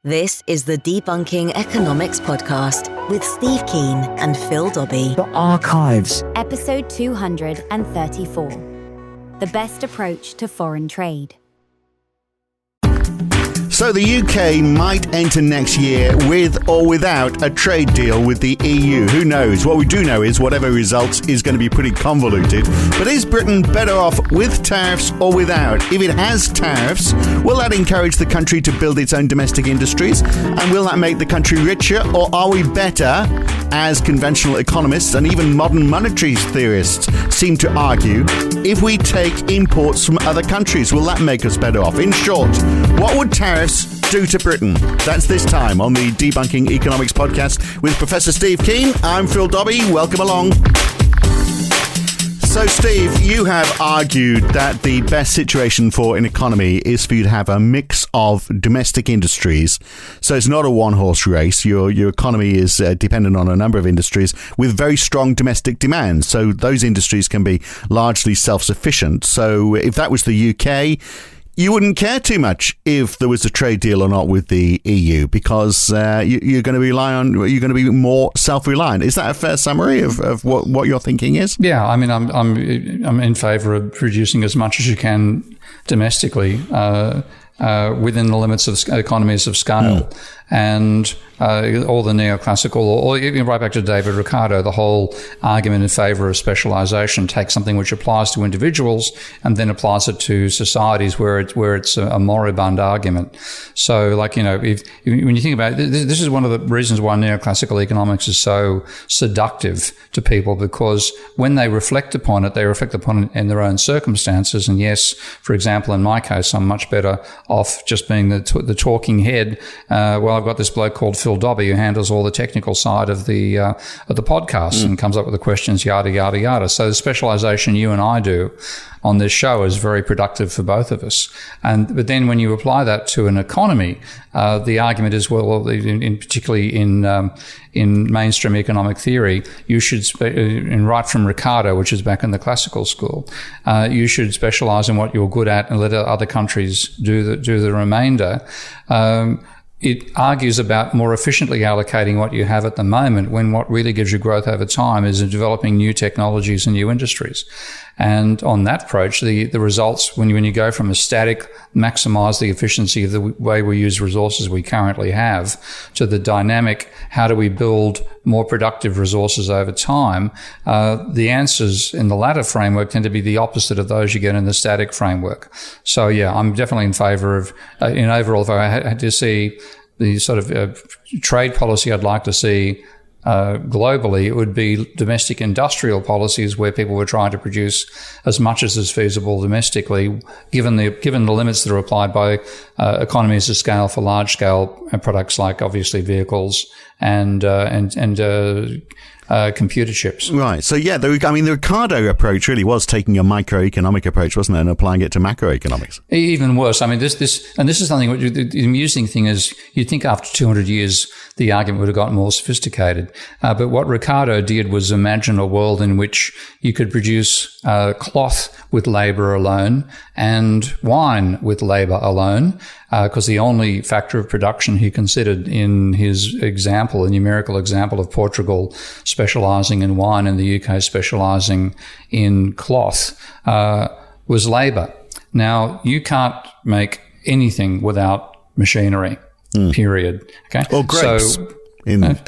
This is the Debunking Economics Podcast with Steve Keen and Phil Dobbie. The Archives. Episode 234. The best approach to foreign trade. So the UK might enter next year with or without a trade deal with the EU. Who knows? What we do know is whatever results is going to be pretty convoluted. But is Britain better off with tariffs or without? If it has tariffs, will that encourage the country to build its own domestic industries? And will that make the country richer? Or are we better, as conventional economists and even modern monetary theorists seem to argue, if we take imports from other countries? Will that make us better off? In short, what would tariffs do to Britain? That's this time on the Debunking Economics Podcast with Professor Steve Keen. I'm Phil Dobbie. Welcome along. So, Steve, you have argued that the best situation for an economy is for you to have a mix of domestic industries. So it's not a one-horse race. Your economy is dependent on a number of industries with very strong domestic demand. So those industries can be largely self-sufficient. So if that was the UK, you wouldn't care too much if there was a trade deal or not with the EU because you're going to be more self-reliant. Is that a fair summary of what your thinking is? Yeah, I mean, I'm in favour of producing as much as you can domestically within the limits of economies of scale. And all the neoclassical, or even right back to David Ricardo, the whole argument in favour of specialisation takes something which applies to individuals and then applies it to societies where it's a moribund argument. So, like, when you think about it, this is one of the reasons why neoclassical economics is so seductive to people, because when they reflect upon it in their own circumstances. And yes, for example, in my case, I'm much better off just being the talking head. I've got this bloke called Phil Dobbie who handles all the technical side of the podcast and comes up with the questions, yada, yada, yada. So the specialisation you and I do on this show is very productive for both of us. But then when you apply that to an economy, the argument is, particularly in mainstream economic theory, you should, and right from Ricardo, which is back in the classical school, you should specialise in what you're good at and let other countries do the remainder. It argues about more efficiently allocating what you have at the moment, when what really gives you growth over time is in developing new technologies and new industries. And on that approach, the results, when you go from a static, maximise the efficiency of the way we use resources we currently have, to the dynamic, how do we build more productive resources over time, the answers in the latter framework tend to be the opposite of those you get in the static framework. So, yeah, I'm definitely in favour of, in overall, if I had to see the sort of trade policy I'd like to see globally, it would be domestic industrial policies where people were trying to produce as much as is feasible domestically, given the limits that are applied by economies of scale for large scale products like obviously vehicles and computer chips. Right. So, yeah, the Ricardo approach really was taking a microeconomic approach, wasn't it, and applying it to macroeconomics. Even worse. I mean, this is something, the amusing thing is, you'd think after 200 years, the argument would have gotten more sophisticated. But what Ricardo did was imagine a world in which you could produce cloth with labour alone and wine with labour alone, because the only factor of production he considered in his example, a numerical example of Portugal specialising in wine and the UK specialising in cloth, was labour. Now, you can't make anything without machinery, period. Okay? Or grapes. So, you need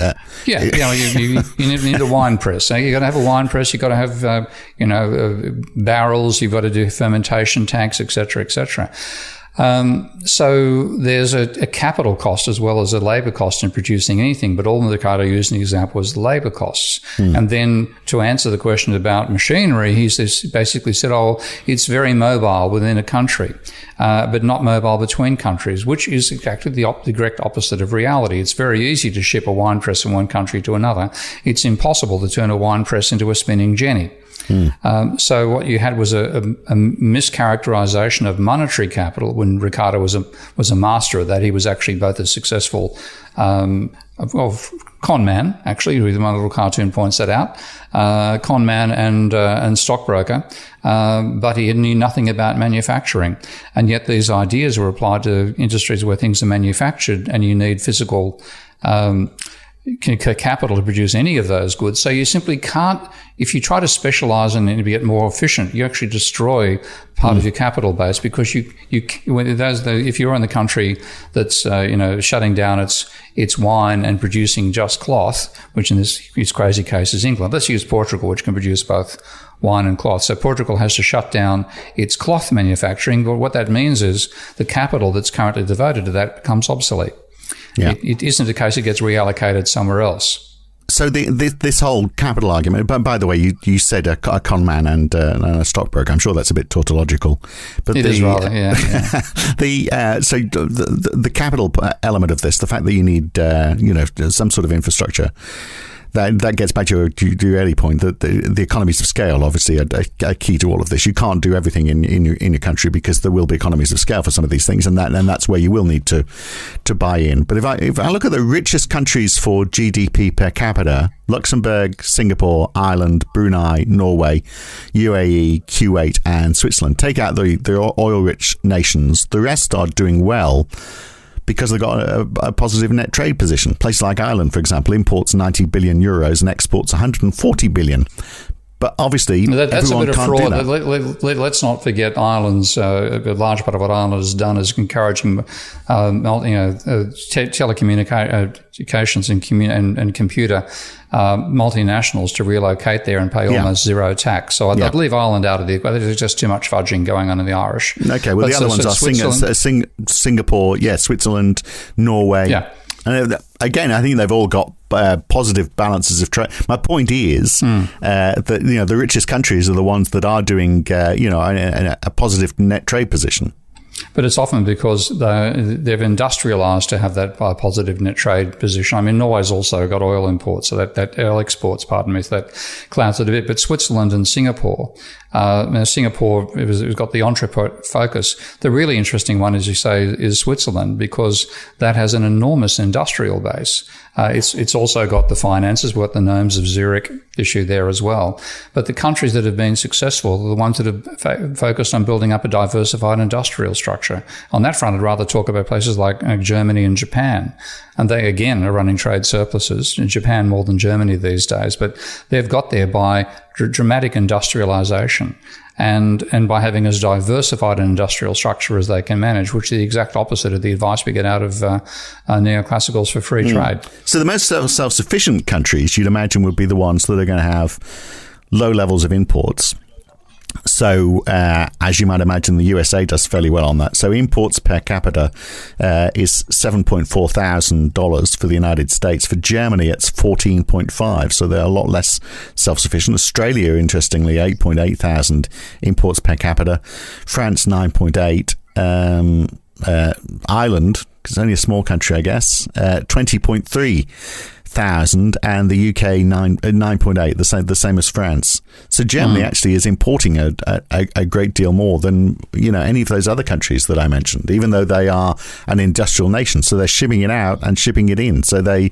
a wine press. So you've got to have a wine press. You've got to have, barrels. You've got to do fermentation tanks, et cetera, et cetera. So there's a capital cost as well as a labour cost in producing anything, but all Ricardo used in the example was the labour costs. And then to answer the question about machinery, he's basically said, it's very mobile within a country, but not mobile between countries, which is exactly the direct opposite of reality. It's very easy to ship a wine press from one country to another. It's impossible to turn a wine press into a spinning jenny. So what you had was a mischaracterization of monetary capital. When Ricardo was a master of that, he was actually both a successful con man, actually, who my little cartoon points that out, con man and stockbroker, but he knew nothing about manufacturing. And yet these ideas were applied to industries where things are manufactured and you need physical capital to produce any of those goods. So you simply can't, if you try to specialize and get more efficient, you actually destroy part of your capital base, because if you're in the country that's shutting down its wine and producing just cloth, which in this crazy case is England. Let's use Portugal, which can produce both wine and cloth. So Portugal has to shut down its cloth manufacturing, but what that means is the capital that's currently devoted to that becomes obsolete. Yeah. It isn't a case it gets reallocated somewhere else. So this whole capital argument, but by the way, you said a con man and a stockbroker. I'm sure that's a bit tautological, but it is rather, yeah. So the capital element of this, the fact that you need some sort of infrastructure. That gets back to your early point that the economies of scale obviously are key to all of this. You can't do everything in your country because there will be economies of scale for some of these things, and that's where you will need to buy in. But if I look at the richest countries for GDP per capita, Luxembourg, Singapore, Ireland, Brunei, Norway, UAE, Kuwait, and Switzerland, take out the oil-rich nations, the rest are doing well, because they've got a positive net trade position. Places like Ireland, for example, imports 90 billion euros and exports 140 billion. But obviously, that's a bit of fraud. Let's not forget Ireland's a large part of what Ireland has done is encouraging, telecommunications and computer multinationals to relocate there and pay almost zero tax. So I believe Ireland out of the equation. There's just too much fudging going on in the Irish. Okay, well, the other ones are Singapore, Switzerland, Norway. Yeah. And again, I think they've all got positive balances of trade. My point is that the richest countries are the ones that are doing a positive net trade position. But it's often because they've industrialised to have that positive net trade position. I mean, Norway's also got oil imports, so that oil exports, so that clouds it a bit. But Switzerland and Singapore, Singapore, it's got the entrepot focus. The really interesting one, as you say, is Switzerland, because that has an enormous industrial base. It's also got the finances, we've got the gnomes of Zurich issue there as well. But the countries that have been successful are the ones that have focused on building up a diversified industrial structure. On that front, I'd rather talk about places like Germany and Japan. And they, again, are running trade surpluses. In Japan more than Germany these days. But they've got there by dramatic industrialization and by having as diversified an industrial structure as they can manage, which is the exact opposite of the advice we get out of neoclassicals for free trade. So the most self-sufficient countries, you'd imagine, would be the ones that are going to have low levels of imports. So, as you might imagine, the USA does fairly well on that. So imports per capita is $7.4 thousand for the United States. For Germany, it's 14.5. So they're a lot less self-sufficient. Australia, interestingly, 8.8 thousand imports per capita. France, 9.8. Ireland, because it's only a small country, I guess, 20.3 thousand, and the UK 9.8, the same as France. So Germany actually is importing a great deal more than any of those other countries that I mentioned, even though they are an industrial nation. So they're shipping it out and shipping it in. So they're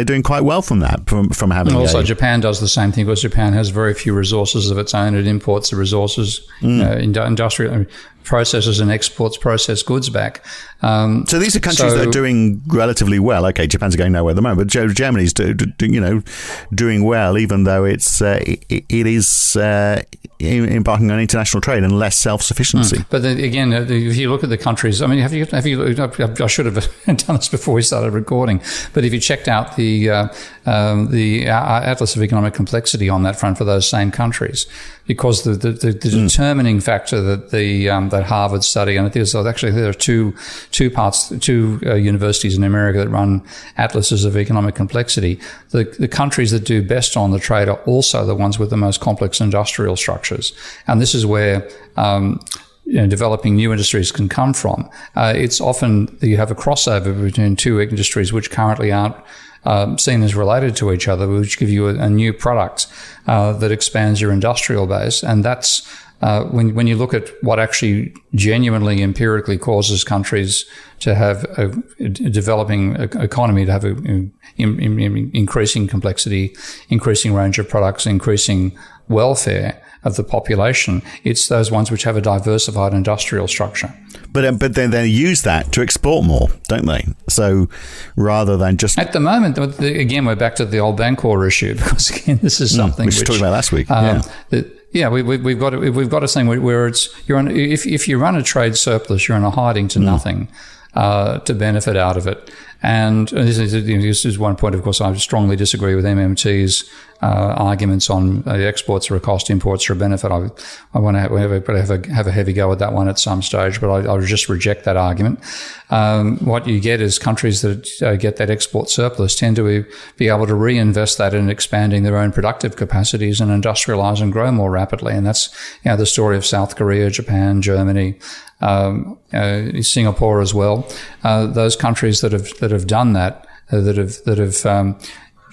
doing quite well from that, from having. And also, Japan does the same thing, because Japan has very few resources of its own. It imports the resources, industrial processes and exports processed goods back. So these are countries that are doing relatively well. Okay, Japan's going nowhere at the moment, but Germany's doing well, even though it is embarking on international trade and less self-sufficiency. But then again, if you look at the countries, I mean, have you? I should have done this before we started recording. But if you checked out the Atlas of Economic Complexity on that front for those same countries, because the determining factor that that Harvard study, and there are two universities in America that run atlases of economic complexity. The countries that do best on the trade are also the ones with the most complex industrial structures, and this is where developing new industries can come from. It's often that you have a crossover between two industries which currently aren't seen as related to each other, which give you a new product that expands your industrial base, and that's when you look at what actually genuinely empirically causes countries to have a developing economy, to have increasing complexity, increasing range of products, increasing welfare of the population, it's those ones which have a diversified industrial structure. But then they use that to export more, don't they? So rather than just... At the moment, again, we're back to the old Bancor issue, because again, this is something which we talked about last week. We've got a thing where it's if you run a trade surplus, you're in a hiding to nothing to benefit out of it. And this is one point, of course, I strongly disagree with MMT's arguments on exports are a cost, imports are a benefit. I want to have a heavy go at that one at some stage, but I'll just reject that argument. What you get is countries that get that export surplus tend to be able to reinvest that in expanding their own productive capacities and industrialize and grow more rapidly. And that's the story of South Korea, Japan, Germany, Singapore as well. Those countries that have done that, that have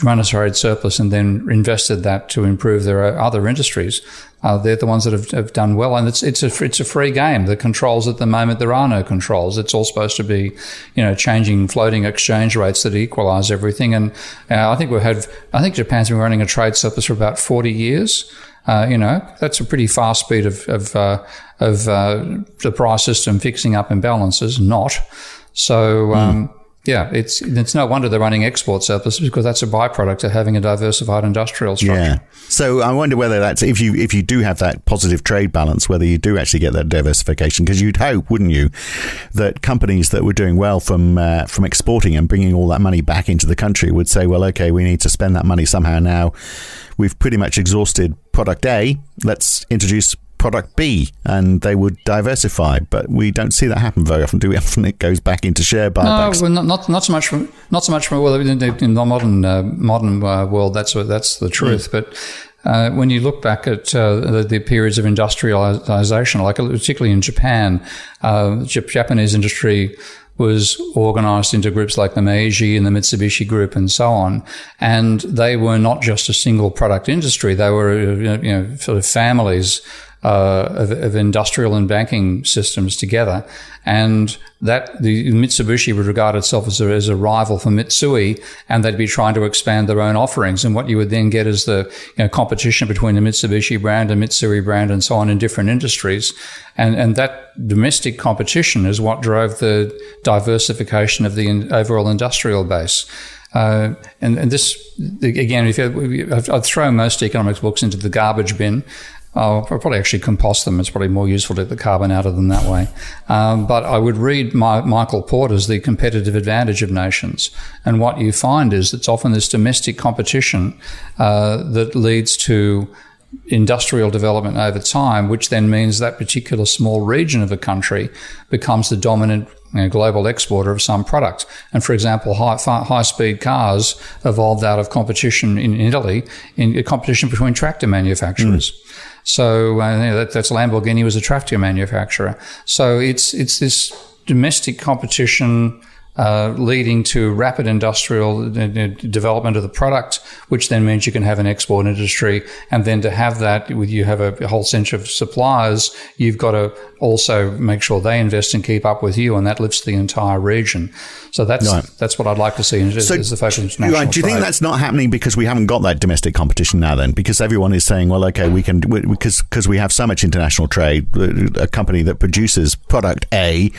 run a trade surplus and then invested that to improve their other industries, they're the ones that have done well. And it's a free game. The controls at the moment, there are no controls. It's all supposed to be, changing floating exchange rates that equalize everything. And I think Japan's been running a trade surplus for about 40 years. That's a pretty fast speed of the price system fixing up imbalances. Not so. It's no wonder they're running export surpluses, because that's a byproduct of having a diversified industrial structure. Yeah. So I wonder whether that's if you do have that positive trade balance, whether you do actually get that diversification, because you'd hope, wouldn't you, that companies that were doing well from exporting and bringing all that money back into the country would say, well, okay, we need to spend that money somehow now. We've pretty much exhausted product A. Let's introduce product B, and they would diversify. But we don't see that happen very often, do we? Often it goes back into share buybacks. No, not so much from well, in the modern world. That's the truth. But when you look back at the periods of industrialization, like particularly in Japan, Japanese industry was organized into groups like the Meiji and the Mitsubishi Group and so on. And they were not just a single product industry. They were, sort of families of industrial and banking systems together. And that the Mitsubishi would regard itself as a rival for Mitsui, and they'd be trying to expand their own offerings. And what you would then get is the competition between the Mitsubishi brand and Mitsui brand and so on in different industries. And that domestic competition is what drove the diversification of the overall industrial base. And this, again, I'd throw most economics books into the garbage bin. I'll probably actually compost them. It's probably more useful to get the carbon out of them that way. But I would read Michael Porter's The Competitive Advantage of Nations. And what you find is it's often this domestic competition that leads to industrial development over time, which then means that particular small region of a country becomes the dominant global exporter of some product. And for example, high-speed cars evolved out of competition in Italy, in a competition between tractor manufacturers. So that's Lamborghini was a tractor manufacturer. So it's this domestic competition leading to rapid industrial development of the product, which then means you can have an export industry. And then to have that, you have a whole bunch of suppliers, you've got to also make sure they invest and keep up with you, and that lifts the entire region. So that's what I'd like to see as the focus of international trade. Do you think that's not happening because we haven't got that domestic competition now then? Because everyone is saying, well, okay, we can, because we have so much international trade, a company that produces product A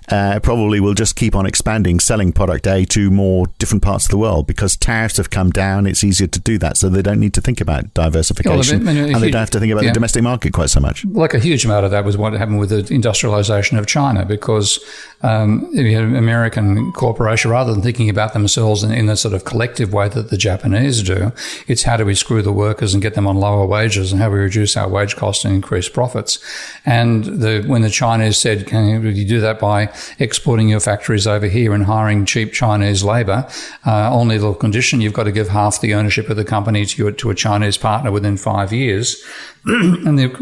probably will just keep on expanding, selling product A to more different parts of the world, because tariffs have come down. It's easier to do that, so they don't need to think about diversification, and they don't have to think about the domestic market quite so much. Like a huge amount of that was what happened with the industrialization of China, because American corporation, rather than thinking about themselves in the sort of collective way that the Japanese do, it's how do we screw the workers and get them on lower wages, and how we reduce our wage costs and increase profits. And when the Chinese said, can you do that by exporting your factories over here and hiring cheap Chinese labor, only the condition you've got to give half the ownership of the company to a Chinese partner within 5 years. And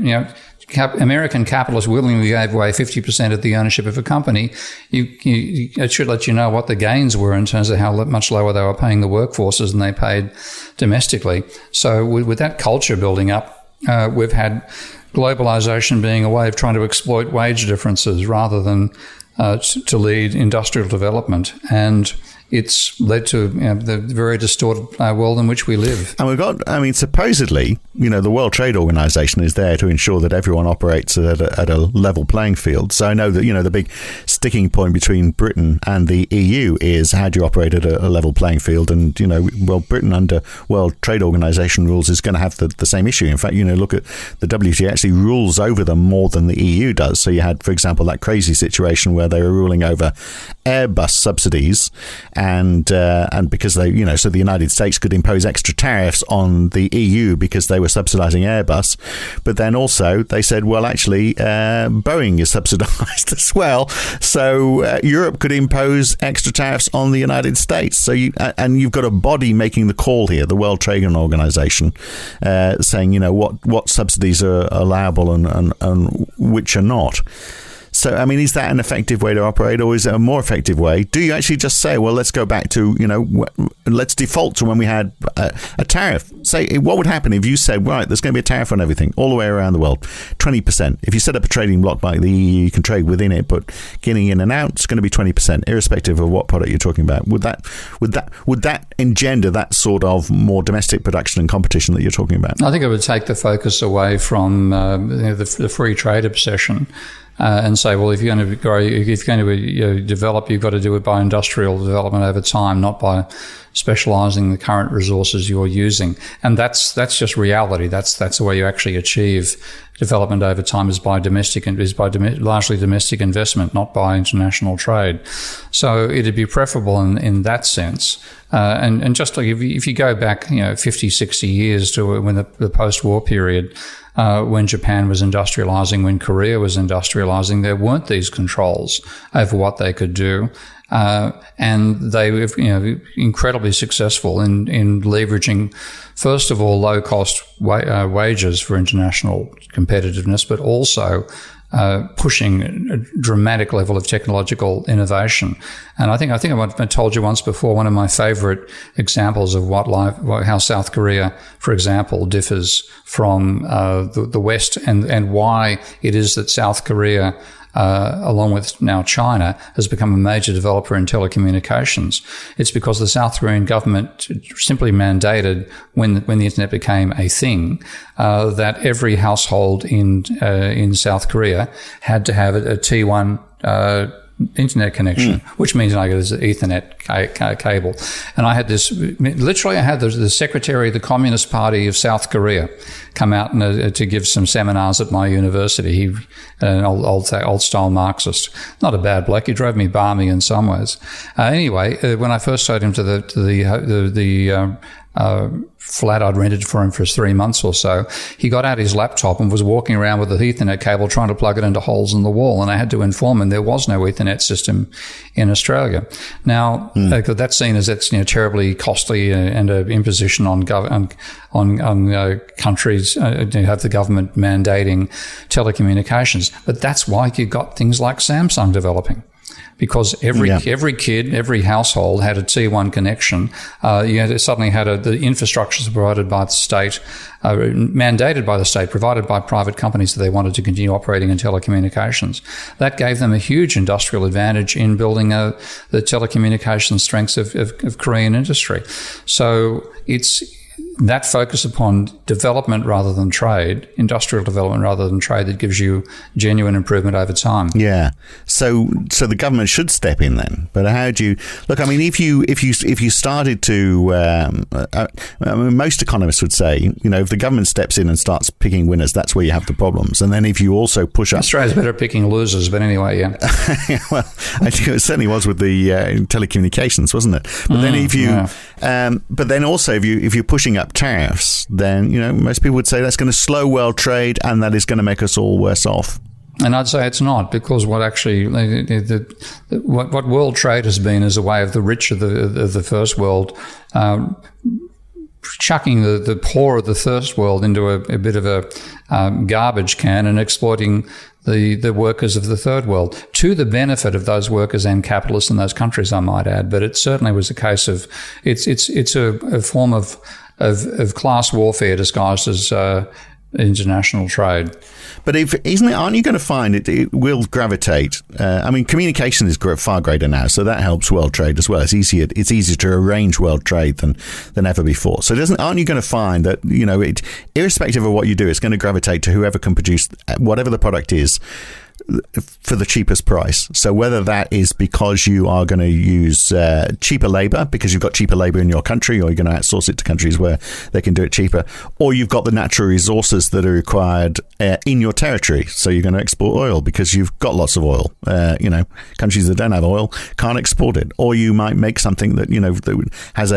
American capitalists willingly gave away 50% of the ownership of a company. It should let you know what the gains were in terms of how much lower they were paying the workforces than they paid domestically. So with that culture building up, we've had globalization being a way of trying to exploit wage differences rather than to lead industrial development. And it's led to the very distorted world in which we live. And we've got, supposedly, the World Trade Organization is there to ensure that everyone operates at a level playing field. So I know that, the big sticking point between Britain and the EU is how do you operate at a level playing field? And, Britain under World Trade Organization rules is going to have the same issue. In fact, look at the WTO actually rules over them more than the EU does. So you had, for example, that crazy situation where they were ruling over Airbus subsidies, and because they, so the United States could impose extra tariffs on the EU because they were subsidizing Airbus, but then also they said, well, actually, Boeing is subsidized as well, so Europe could impose extra tariffs on the United States. So you've got a body making the call here, the World Trade Organization, saying, what subsidies are allowable and which are not. So, is that an effective way to operate, or is it a more effective way? Do you actually just say, well, let's go back to, let's default to when we had a tariff? Say, what would happen if you said, right, there's going to be a tariff on everything all the way around the world, 20%. If you set up a trading bloc like the EU, you can trade within it, but getting in and out, it's going to be 20%, irrespective of what product you're talking about. Would that engender that sort of more domestic production and competition that you're talking about? I think it would take the focus away from the free trade obsession. And say, well, if you're going to grow, if you're going to develop, you've got to do it by industrial development over time, not by specializing the current resources you're using. And that's just reality. That's the way you actually achieve development over time, is by largely domestic investment, not by international trade. So it'd be preferable in that sense. And just like if you go back, 50, 60 years to when the post-war period, when Japan was industrializing, when Korea was industrializing, there weren't these controls over what they could do. And they were, incredibly successful in leveraging, first of all, low-cost wages for international competitiveness, but also pushing a dramatic level of technological innovation. And I think I told you once before, one of my favorite examples of how South Korea, for example, differs from the West, and why it is that South Korea, along with now China, has become a major developer in telecommunications. It's because the South Korean government simply mandated, when the internet became a thing, that every household in South Korea had to have a T1 internet connection, which means I got this Ethernet cable. And I had the secretary of the Communist Party of South Korea come out to give some seminars at my university. He, an old style Marxist, not a bad bloke. He drove me balmy in some ways. Anyway, when I first showed him to the flat I'd rented for him for 3 months or so, he got out his laptop and was walking around with the Ethernet cable trying to plug it into holes in the wall. And I had to inform him there was no Ethernet system in Australia. Now, that's seen as terribly costly and an imposition on countries to have the government mandating telecommunications. But that's why you got things like Samsung developing. Because every kid, every household had a T1 connection. You suddenly had the infrastructures provided by the state, mandated by the state, provided by private companies that they wanted to continue operating in telecommunications. That gave them a huge industrial advantage in building the telecommunications strengths of Korean industry. So it's that focus upon development rather than trade, industrial development rather than trade, that gives you genuine improvement over time. Yeah. So the government should step in then. But how do you look? I mean, if you started to, most economists would say, if the government steps in and starts picking winners, that's where you have the problems. And then if you also push up, Australia's better at picking losers. But anyway, yeah. Well, I think it certainly was with the telecommunications, wasn't it? But then if you, but then also if you're pushing up tariffs, then most people would say that's going to slow world trade, and that is going to make us all worse off. And I'd say it's not, because what world trade has been is a way of the rich of the first world chucking the poor of the first world into a bit of a garbage can and exploiting the workers of the third world, to the benefit of those workers and capitalists in those countries, I might add. But it certainly was a case of it's a form of class warfare disguised as international trade. But aren't you going to find it will gravitate? Communication is far greater now, so that helps world trade as well. It's easier to arrange world trade than ever before. So aren't you going to find that, irrespective of what you do, it's going to gravitate to whoever can produce whatever the product is for the cheapest price. So whether that is because you are going to use cheaper labor because you've got cheaper labor in your country, or you're going to outsource it to countries where they can do it cheaper, or you've got the natural resources that are required in your territory. So you're going to export oil because you've got lots of oil. Countries that don't have oil can't export it. Or you might make something that, that has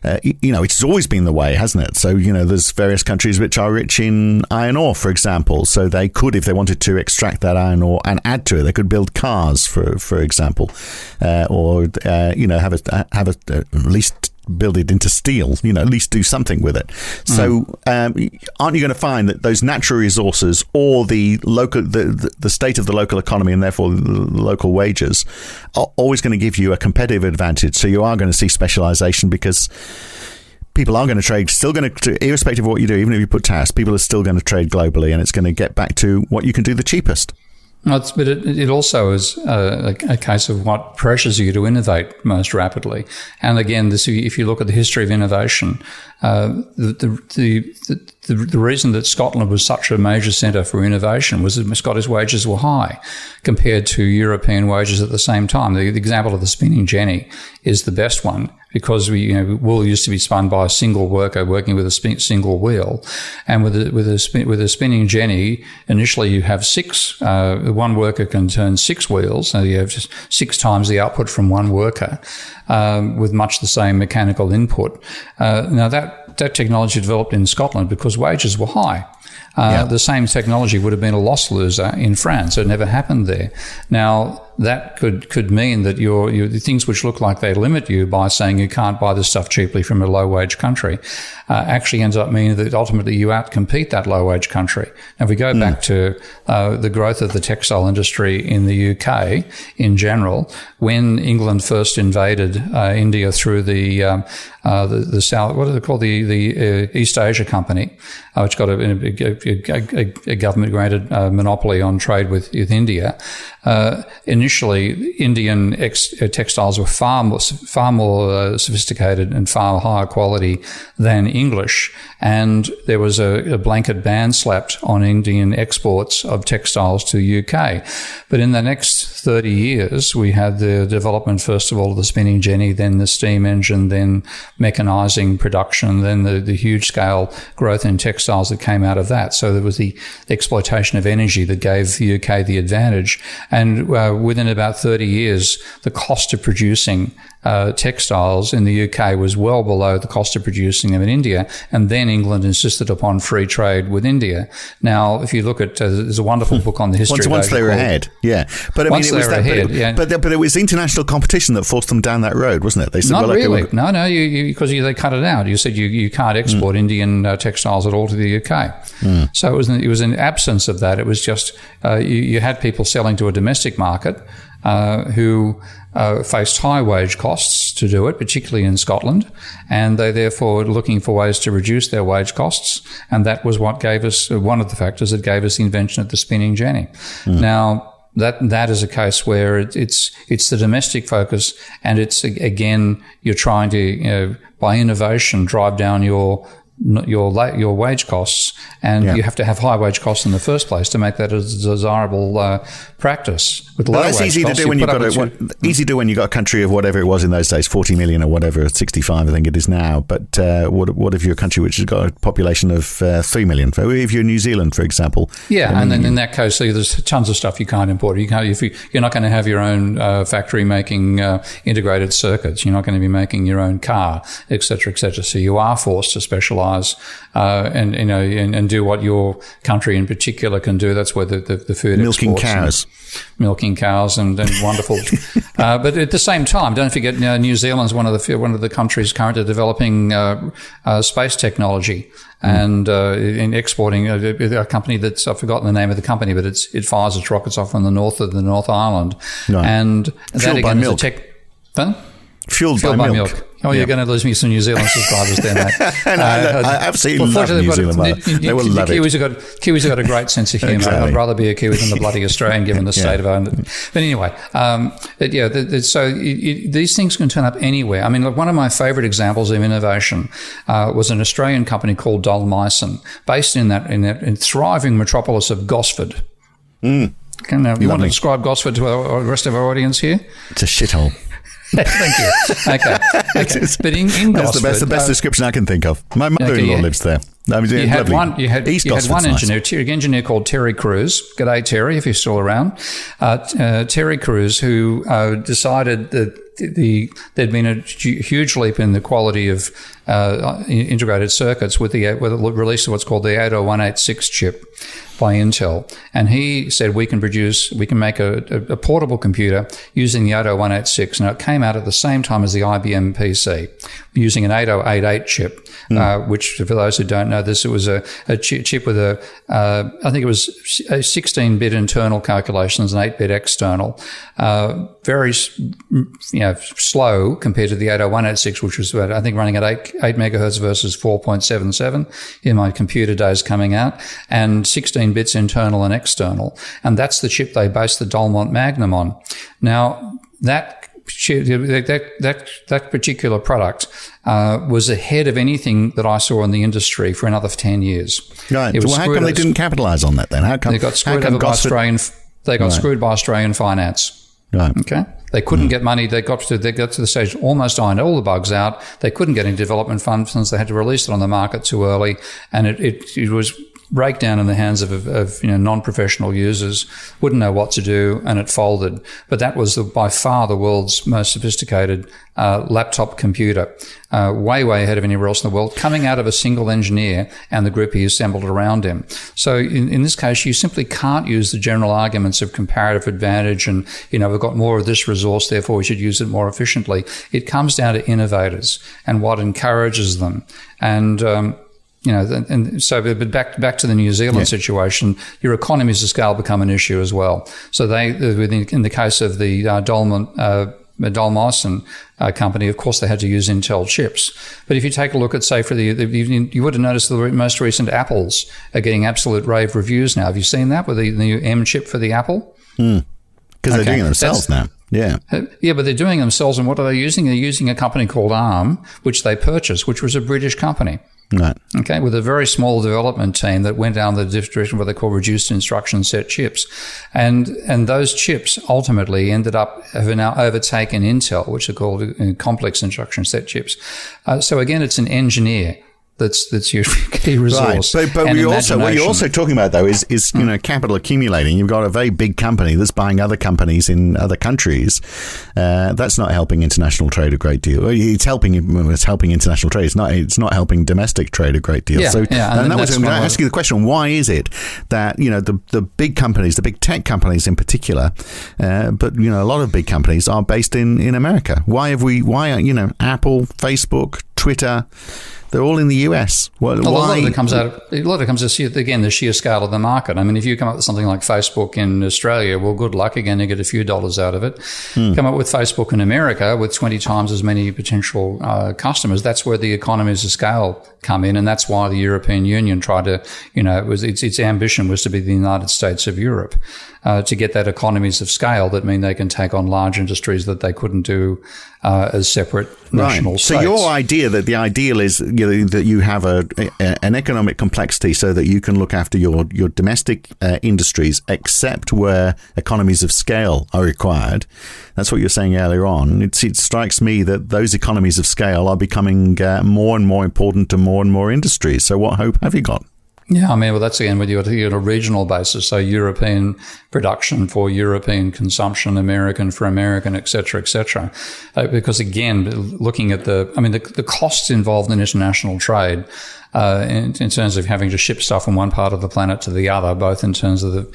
it's always been the way, hasn't it? So, there's various countries which are rich in iron ore, for example. So they could, if they wanted to extract that iron ore and add to it, they could build cars, for example, or have at least build it into steel, at least do something with it. So aren't you going to find that those natural resources, or the local, the state of the local economy, and therefore the local wages, are always going to give you a competitive advantage? So you are going to see specialization, because people are going to trade, irrespective of what you do, even if you put tariffs, people are still going to trade globally, and it's going to get back to what you can do the cheapest. But it also is a case of what pressures you to innovate most rapidly. And again, if you look at the history of innovation, the reason that Scotland was such a major centre for innovation was that Scottish wages were high compared to European wages at the same time. The example of the spinning jenny is the best one, because wool used to be spun by a single worker working with a single wheel, and with a spinning jenny, initially you have six. One worker can turn 6 wheels, so you have just 6 times the output from one worker, with much the same mechanical input. Now that technology developed in Scotland because wages were high. The same technology would have been a loss loser in France. It never happened there. Now, that could mean that your things which look like they limit you by saying you can't buy this stuff cheaply from a low-wage country actually ends up meaning that ultimately you outcompete that low-wage country. Now, if we go back to the growth of the textile industry in the UK in general, when England first invaded India through the South, what are they called? The East Asia Company, which got a government-granted monopoly on trade with India. Initially, Indian textiles were far more sophisticated and far higher quality than English, and there was a blanket ban slapped on Indian exports of textiles to the UK. But in the next 30 years, we had the development, first of all, of the spinning jenny, then the steam engine, then mechanising production, then the huge-scale growth in textiles that came out of that. So there was the exploitation of energy that gave the UK the advantage. And within about 30 years, the cost of producing textiles in the UK was well below the cost of producing them in India. And then England insisted upon free trade with India. Now, if you look at, there's a wonderful book on the history once they were ahead, yeah. But I mean, it was but it was international competition that forced them down that road, wasn't it? They said, not really. No, because they cut it out. You said you can't export Indian textiles at all to the UK. So it was an absence of that. It was just you had people selling to a domestic market who faced high wage costs to do it, particularly in Scotland, and they therefore were looking for ways to reduce their wage costs, and that was what gave us one of the factors that gave us the invention of the spinning jenny. Now, that is a case where it's the domestic focus, and it's again you're trying to by innovation drive down your wage costs, and you have to have high wage costs in the first place to make that a desirable practice. With low that's easy to do when you've got easy to do when you got a country of whatever it was in those days, 40 million or whatever, 65 I think it is now. But what if you're a country which has got a population of 3 million? If you're New Zealand, for example, and then in that case, there's tons of stuff you can't import. You're not going to have your own factory making integrated circuits. You're not going to be making your own car, etc., etc. So you are forced to specialise and do what your country in particular can do. That's where the food milking exports. Milking cows and wonderful. But at the same time, don't forget, New Zealand's one of the countries currently developing space technology and in exporting a company that's, I've forgotten the name of the company, but it fires its rockets off from the north of the North Island. No. And that Fueled again by is milk. Fueled by milk. Oh, you're going to lose me some New Zealand subscribers there, mate. I absolutely love New Zealand. They will love it. Kiwis have got a great sense of humour. Exactly. I'd rather be a Kiwi than the bloody Australian, given the state of our... But anyway, these things can turn up anywhere. I mean, look, one of my favourite examples of innovation was an Australian company called Dobbie, based in that thriving metropolis of Gosford. Mm. Now, you want to describe Gosford to the rest of our audience here? It's a shithole. Thank you. Okay. But in Gosford, that's the best description I can think of. My mother-in-law lives there. I mean, you had one engineer, engineer called Terry Crews. G'day, Terry, if you're still around. Terry Crews, who decided that there'd been a huge leap in the quality of integrated circuits with the release of what's called the 80186 chip by Intel, and he said we can make a portable computer using the 80186. Now, it came out at the same time as the IBM PC using an 8088 chip, which, for those who don't know this, it was a chip with I think it was a 16-bit internal calculations and 8-bit external, very slow compared to the 80186, which was I think running at 8 megahertz versus 4.77 in my computer days coming out, and 16 bits internal and external. And that's the chip they based the Dolmont Magnum on. Now, that particular product was ahead of anything that I saw in the industry for another 10 years. Right. Well, how come they didn't capitalize on that then? How come they got screwed over by Australian? They got screwed by Australian finance. Right. Okay. They couldn't get money. They got to the stage almost ironed all the bugs out. They couldn't get any development funds since they had to release it on the market too early, and it was breakdown in the hands of non-professional users, wouldn't know what to do, and it folded. But that was by far the world's most sophisticated laptop computer, way ahead of anywhere else in the world, coming out of a single engineer and the group he assembled around him. So in this case, you simply can't use the general arguments of comparative advantage and, we've got more of this resource, therefore we should use it more efficiently. It comes down to innovators and what encourages them. And and so, but back to the New Zealand situation, your economies of scale become an issue as well. So in the case of the Dobbie company, of course, they had to use Intel chips. But if you take a look at, say, you would have noticed the most recent Apples are getting absolute rave reviews now. Have you seen that with the new M chip for the Apple? Because they're doing it themselves now. Yeah. Yeah, but they're doing it themselves. And what are they using? They're using a company called ARM, which they purchased, which was a British company. Right. Okay, with a very small development team that went down the direction of what they call reduced instruction set chips. And those chips ultimately have now overtaken Intel, which are called complex instruction set chips. So again, it's an engineer that's your key resource. Right. But what you're also talking about, though, is capital accumulating. You've got a very big company that's buying other companies in other countries. That's not helping international trade a great deal. It's helping international trade. It's not helping domestic trade a great deal. And that was going to ask you the question: why is it that the big companies, the big tech companies in particular, but a lot of big companies are based in America? Why Apple, Facebook, Twitter? They're all in the US. A lot of it comes out again, the sheer scale of the market. I mean, if you come up with something like Facebook in Australia, well, good luck. Again, you get a few dollars out of it. Come up with Facebook in America with 20 times as many potential customers. That's where the economies of scale come in. And that's why the European Union tried to, its ambition was to be the United States of Europe, to get that economies of scale that mean they can take on large industries that they couldn't do as separate national states. So your idea that the ideal is that you have an economic complexity so that you can look after your domestic industries, except where economies of scale are required. That's what you're saying earlier on. It strikes me that those economies of scale are becoming more and more important to more and more industries. So what hope have you got? Yeah, I mean, well, that's again with you on a regional basis. So European production for European consumption, American for American, et cetera, et cetera. Because again, looking at the costs involved in international trade, in terms of having to ship stuff from one part of the planet to the other, both in terms of the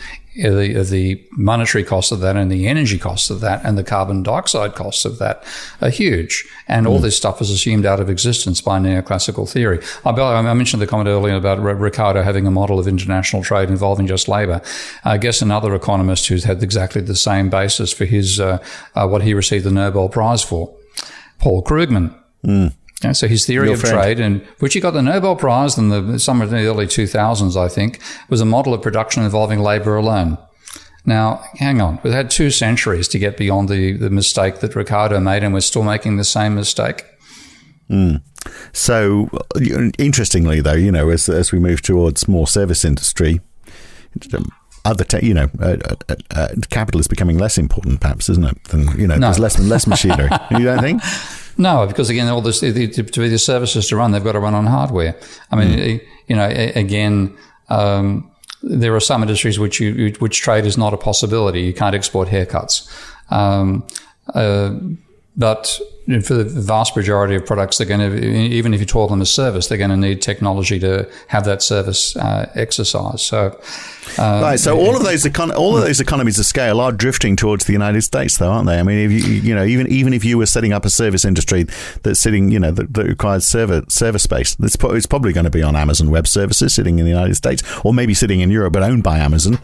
monetary cost of that and the energy costs of that and the carbon dioxide costs of that are huge. And all this stuff is assumed out of existence by neoclassical theory. I mentioned the comment earlier about Ricardo having a model of international trade involving just labour. I guess another economist who's had exactly the same basis for his what he received the Nobel Prize for, Paul Krugman. Okay, so his theory of trade, and which he got the Nobel Prize in the summer of the early 2000s, I think, was a model of production involving labour alone. Now, hang on. We've had 2 centuries to get beyond the mistake that Ricardo made, and we're still making the same mistake. So, interestingly, though, as we move towards more service industry, capital is becoming less important, perhaps, isn't it? There's less and less machinery. You don't think? No, because again, all this to be the services to run, they've got to run on hardware. I mean, again. There are some industries which trade is not a possibility. You can't export haircuts. But for the vast majority of products, they're going to, even if you call them a service, they're going to need technology to have that service exercised. So, right. So all of those economies of scale are drifting towards the United States, though, aren't they? I mean, if even if you were setting up a service industry that's sitting, that requires server space, it's probably going to be on Amazon Web Services, sitting in the United States, or maybe sitting in Europe but owned by Amazon.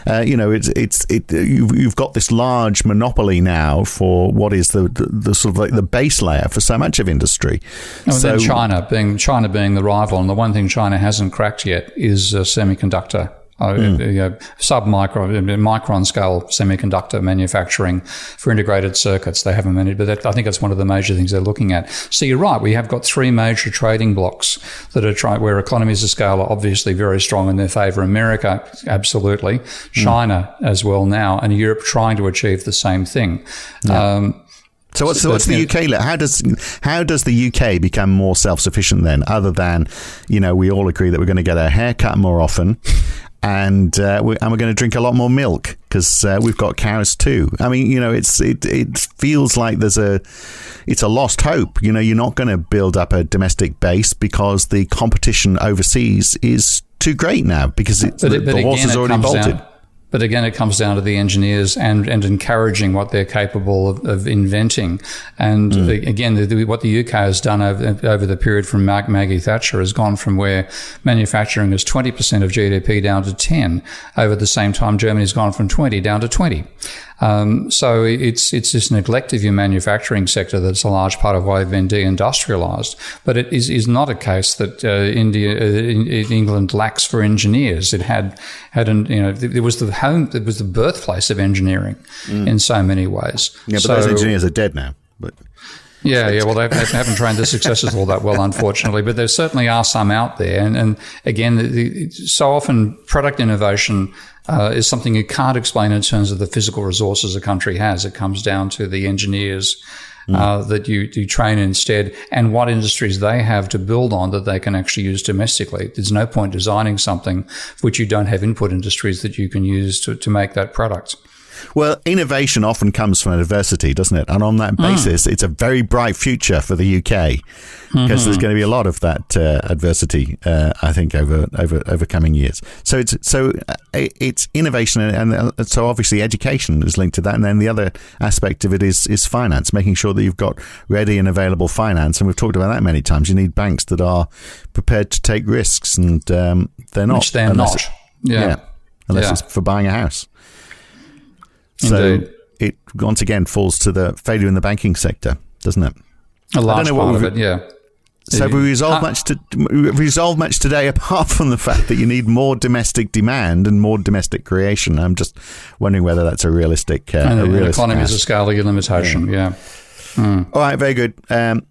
You've got this large monopoly now for what is the sort of like the base layer for so much of industry. Then China being the rival, and the one thing China hasn't cracked yet is semiconductor. Micron scale semiconductor manufacturing for integrated circuits. They haven't managed, but I think that's one of the major things they're looking at. So you're right. We have got 3 major trading blocks that are where economies of scale are obviously very strong in their favour. America, absolutely. China as well now, and Europe trying to achieve the same thing. Yeah. So what's the UK? How does the UK become more self-sufficient then? Other than, we all agree that we're going to get our hair cut more often, and we're going to drink a lot more milk because we've got cows too. I mean, it feels like it's a lost hope. You're not going to build up a domestic base because the competition overseas is too great now because the horse has already bolted. But again, it comes down to the engineers and encouraging what they're capable of inventing. And again, what the UK has done over the period from Maggie Thatcher has gone from where manufacturing is 20% of GDP down to 10. Over the same time, Germany's gone from 20 down to 20. So it's this neglect of your manufacturing sector that's a large part of why they've been deindustrialized. But it is not a case that England lacks for engineers. It it was the birthplace of engineering in so many ways. Yeah, but those engineers are dead now. But Yeah. Well, they haven't trained their successors all that well, unfortunately. But there certainly are some out there. And again, so often product innovation is something you can't explain in terms of the physical resources a country has. It comes down to the engineers that you train instead, and what industries they have to build on that they can actually use domestically. There's no point designing something for which you don't have input industries that you can use to make that product. Well, innovation often comes from adversity, doesn't it? And on that basis, it's a very bright future for the UK because there's going to be a lot of that adversity, I think, over coming years. So it's innovation, and so obviously education is linked to that. And then the other aspect of it is finance, making sure that you've got ready and available finance. And we've talked about that many times. You need banks that are prepared to take risks, and they're not. Which they're not. Unless it's for buying a house. So Indeed. It once again falls to the failure in the banking sector, doesn't it? A large part of it, yeah. So have we resolved much today, apart from the fact that you need more domestic demand and more domestic creation? I'm just wondering whether that's a realistic economies of scale limitation. Yeah. All right, very good.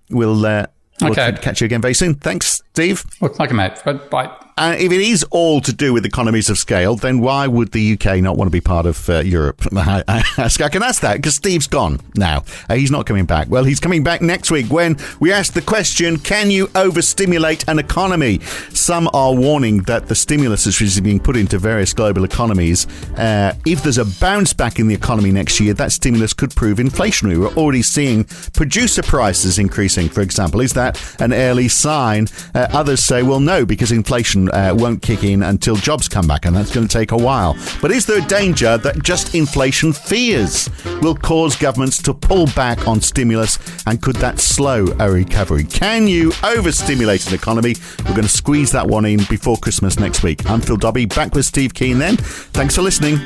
We'll catch you again very soon. Thanks, Steve. Okay, mate. Bye. If it is all to do with economies of scale, then why would the UK not want to be part of Europe? I can ask that because Steve's gone now. He's not coming back. Well, he's coming back next week when we ask the question, can you overstimulate an economy? Some are warning that the stimulus which is being put into various global economies, if there's a bounce back in the economy next year, that stimulus could prove inflationary. We're already seeing producer prices increasing, for example. Is that an early sign? Others say, well, no, because inflation won't kick in until jobs come back, and that's going to take a while. But is there a danger that just inflation fears will cause governments to pull back on stimulus, and could that slow a recovery? Can you overstimulate an economy? We're going to squeeze that one in before Christmas next week. I'm Phil Dobbie, back with Steve Keen then. Thanks for listening.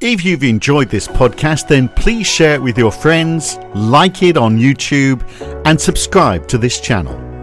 If you've enjoyed this podcast, then please share it with your friends, like it on YouTube, and subscribe to this channel.